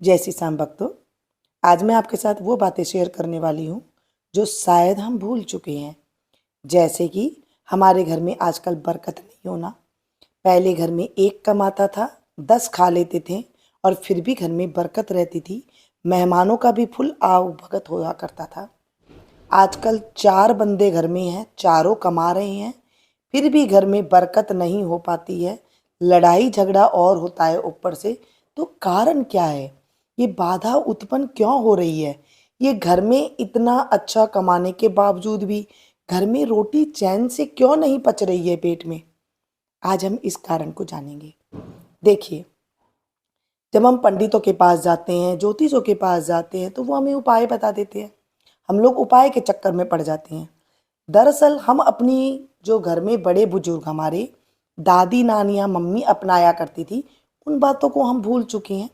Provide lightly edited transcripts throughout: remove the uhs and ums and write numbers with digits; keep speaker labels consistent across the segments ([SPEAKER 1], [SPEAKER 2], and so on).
[SPEAKER 1] जय श्री श्याम भक्तों। आज मैं आपके साथ वो बातें शेयर करने वाली हूँ जो शायद हम भूल चुके हैं। जैसे कि हमारे घर में आजकल बरकत नहीं होना। पहले घर में एक कमाता था, 10 खा लेते थे और फिर भी घर में बरकत रहती थी। मेहमानों का भी फुल आव भगत होया करता था। आजकल 4 बंदे घर में हैं, चारों कमा रहे हैं, फिर भी घर में बरकत नहीं हो पाती है। लड़ाई झगड़ा और होता है ऊपर से। तो कारण क्या है? ये बाधा उत्पन्न क्यों हो रही है? ये घर में इतना अच्छा कमाने के बावजूद भी घर में रोटी चैन से क्यों नहीं पच रही है पेट में? आज हम इस कारण को जानेंगे। देखिए, जब हम पंडितों के पास जाते हैं, ज्योतिषों के पास जाते हैं, तो वो हमें उपाय बता देते हैं। हम लोग उपाय के चक्कर में पड़ जाते हैं। दरअसल हम अपनी जो घर में बड़े बुजुर्ग हमारे दादी नानियाँ मम्मी अपनाया करती थी, उन बातों को हम भूल चुके हैं।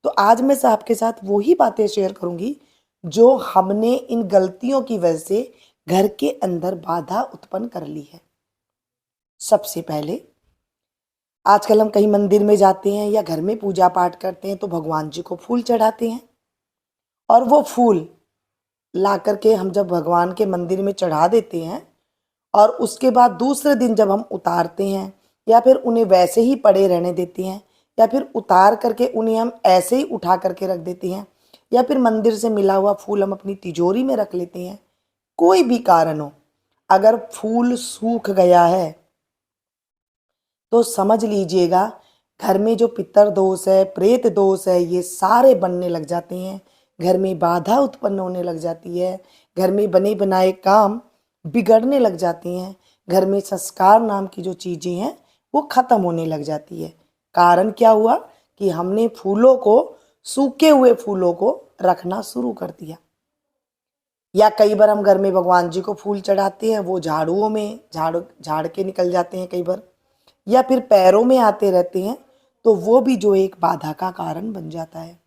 [SPEAKER 1] तो आज मैं आपके साथ वही बातें शेयर करूंगी जो हमने इन गलतियों की वजह से घर के अंदर बाधा उत्पन्न कर ली है। सबसे पहले, आजकल हम कहीं मंदिर में जाते हैं या घर में पूजा पाठ करते हैं तो भगवान जी को फूल चढ़ाते हैं, और वो फूल ला करके हम जब भगवान के मंदिर में चढ़ा देते हैं और उसके बाद दूसरे दिन जब हम उतारते हैं या फिर उन्हें वैसे ही पड़े रहने देते हैं या फिर उतार करके उन्हें हम ऐसे ही उठा करके रख देते हैं या फिर मंदिर से मिला हुआ फूल हम अपनी तिजोरी में रख लेते हैं, कोई भी कारण हो, अगर फूल सूख गया है तो समझ लीजिएगा घर में जो पितर दोष है, प्रेत दोष है, ये सारे बनने लग जाते हैं। घर में बाधा उत्पन्न होने लग जाती है। घर में बने बनाए काम बिगड़ने लग जाते हैं। घर में संस्कार नाम की जो चीज़ें हैं वो खत्म होने लग जाती है। कारण क्या हुआ कि हमने फूलों को, सूखे हुए फूलों को रखना शुरू कर दिया। या कई बार हम घर में भगवान जी को फूल चढ़ाते हैं, वो झाड़ुओं में झाड़ के निकल जाते हैं कई बार, या फिर पैरों में आते रहते हैं, तो वो भी जो एक बाधा का कारण बन जाता है।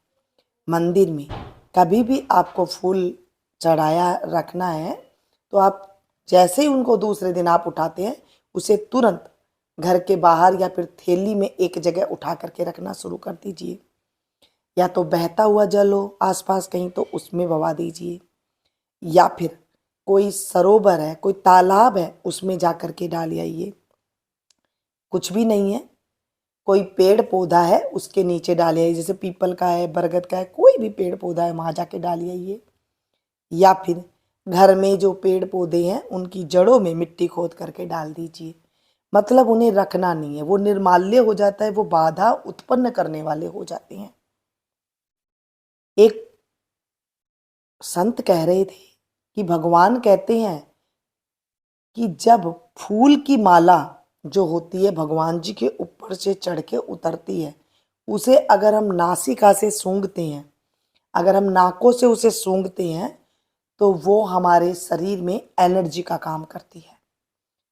[SPEAKER 1] मंदिर में कभी भी आपको फूल चढ़ाया रखना है तो आप जैसे ही उनको दूसरे दिन आप उठाते हैं, उसे तुरंत घर के बाहर या फिर थैली में एक जगह उठा करके रखना शुरू कर दीजिए। या तो बहता हुआ जल हो आसपास कहीं तो उसमें बवा दीजिए, या फिर कोई सरोवर है, कोई तालाब है, उसमें जा करके डाल आइए। कुछ भी नहीं है, कोई पेड़ पौधा है उसके नीचे डाले आइए, जैसे पीपल का है, बरगद का है, कोई भी पेड़ पौधा है वहाँ जाके डाल आइए। या फिर घर में जो पेड़ पौधे हैं उनकी जड़ों में मिट्टी खोद करके डाल दीजिए। मतलब उन्हें रखना नहीं है, वो निर्माल्य हो जाता है, वो बाधा उत्पन्न करने वाले हो जाते हैं। एक संत कह रहे थे कि भगवान कहते हैं कि जब फूल की माला जो होती है भगवान जी के ऊपर से चढ़ के उतरती है, उसे अगर हम नासिका से सूंघते हैं, अगर हम नाकों से उसे सूंघते हैं, तो वो हमारे शरीर में एनर्जी का काम करती है।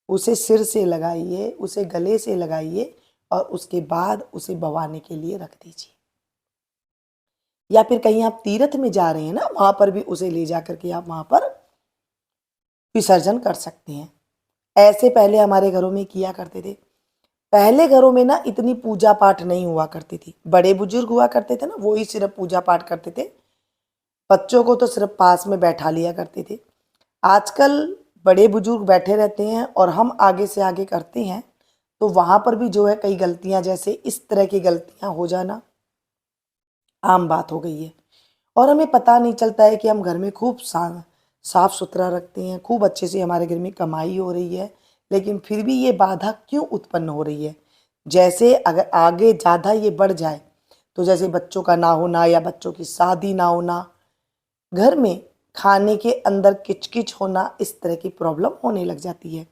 [SPEAKER 1] उसे सिर से लगाइए, उसे गले से लगाइए और उसके बाद उसे बवाने के लिए रख दीजिए। या फिर कहीं आप तीर्थ में जा रहे हैं ना, वहां पर भी उसे ले जा करके आप वहां पर विसर्जन कर सकते हैं। ऐसे पहले हमारे घरों में किया करते थे। पहले घरों में ना इतनी पूजा पाठ नहीं हुआ करती थी। बड़े बुजुर्ग हुआ करते थे ना, वो ही सिर्फ पूजा पाठ करते थे, बच्चों को तो सिर्फ पास में बैठा लिया करते थे। आजकल बड़े बुजुर्ग बैठे रहते हैं और हम आगे से आगे करते हैं, तो वहाँ पर भी जो है कई गलतियाँ, जैसे इस तरह की गलतियाँ हो जाना आम बात हो गई है। और हमें पता नहीं चलता है कि हम घर में खूब साफ सुथरा रखते हैं, खूब अच्छे से हमारे घर में कमाई हो रही है, लेकिन फिर भी ये बाधा क्यों उत्पन्न हो रही है? जैसे अगर आगे ज़्यादा ये बढ़ जाए, तो जैसे बच्चों का ना होना या बच्चों की शादी ना होना, घर में खाने के अंदर किचकिच होना, इस तरह की प्रॉब्लम होने लग जाती है।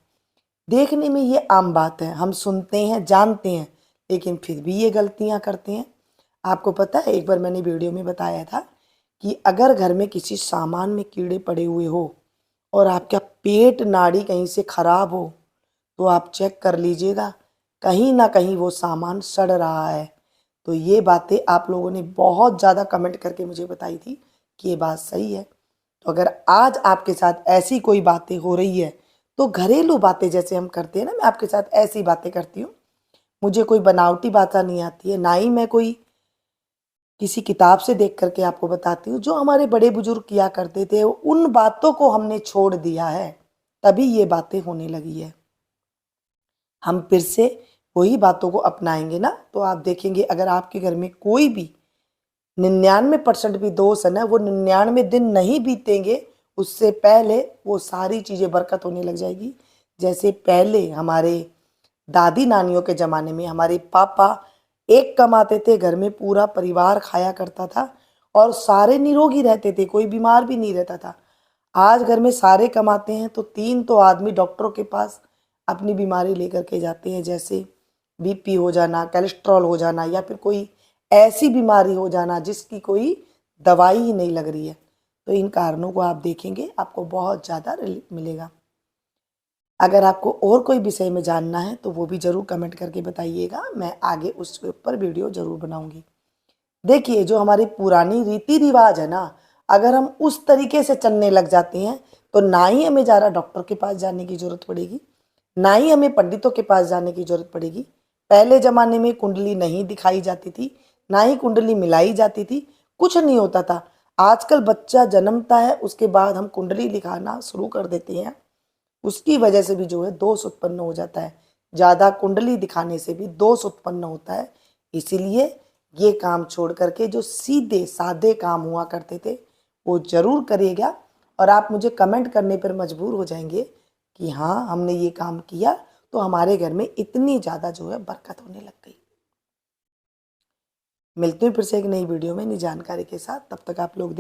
[SPEAKER 1] देखने में ये आम बात है, हम सुनते हैं, जानते हैं, लेकिन फिर भी ये गलतियां करते हैं। आपको पता है, एक बार मैंने वीडियो में बताया था कि अगर घर में किसी सामान में कीड़े पड़े हुए हो और आपका पेट नाड़ी कहीं से खराब हो, तो आप चेक कर लीजिएगा, कहीं ना कहीं वो सामान सड़ रहा है। तो ये बातें आप लोगों ने बहुत ज़्यादा कमेंट करके मुझे बताई थी कि ये बात सही है। तो अगर आज आपके साथ ऐसी कोई बातें हो रही है, तो घरेलू बातें जैसे हम करते हैं ना, मैं आपके साथ ऐसी बातें करती हूँ। मुझे कोई बनावटी बातें नहीं आती है, ना ही मैं कोई किसी किताब से देख करके आपको बताती हूँ, जो हमारे बड़े बुजुर्ग किया करते थे उन बातों को हमने छोड़ दिया है, तभी ये बातें होने लगी है। हम फिर से वही बातों को अपनाएंगे ना, तो आप देखेंगे अगर आपके घर में कोई भी 99% भी दोष है ना, वो 99 दिन नहीं बीतेंगे उससे पहले वो सारी चीज़ें बरकत होने लग जाएगी। जैसे पहले हमारे दादी नानियों के ज़माने में हमारे पापा एक कमाते थे, घर में पूरा परिवार खाया करता था और सारे निरोगी रहते थे, कोई बीमार भी नहीं रहता था। आज घर में सारे कमाते हैं तो 3 तो आदमी डॉक्टरों के पास अपनी बीमारी लेकर के जाते हैं, जैसे बीपी हो जाना, कोलेस्ट्रॉल हो जाना या फिर कोई ऐसी बीमारी हो जाना जिसकी कोई दवाई ही नहीं लग रही है। तो इन कारणों को आप देखेंगे आपको बहुत ज़्यादा रिलीफ मिलेगा। अगर आपको और कोई विषय में जानना है तो वो भी ज़रूर कमेंट करके बताइएगा, मैं आगे उसके ऊपर वीडियो ज़रूर बनाऊंगी। देखिए, जो हमारी पुरानी रीति रिवाज है ना, अगर हम उस तरीके से चलने लग जाते हैं तो ना ही हमें ज़्यादा डॉक्टर के पास जाने की ज़रूरत पड़ेगी, ना ही हमें पंडितों के पास जाने की ज़रूरत पड़ेगी। पहले ज़माने में कुंडली नहीं दिखाई जाती थी, ना ही कुंडली मिलाई जाती थी, कुछ नहीं होता था। आजकल बच्चा जन्मता है उसके बाद हम कुंडली दिखाना शुरू कर देते हैं, उसकी वजह से भी जो है दोष उत्पन्न हो जाता है। ज़्यादा कुंडली दिखाने से भी दोष उत्पन्न होता है। इसीलिए ये काम छोड़ करके जो सीधे सादे काम हुआ करते थे वो ज़रूर करिएगा, और आप मुझे कमेंट करने पर मजबूर हो जाएंगे कि हाँ, हमने ये काम किया तो हमारे घर में इतनी ज़्यादा जो है बरकत होने लग गई। मिलते हैं फिर से एक नई वीडियो में नई जानकारी के साथ, तब तक आप लोग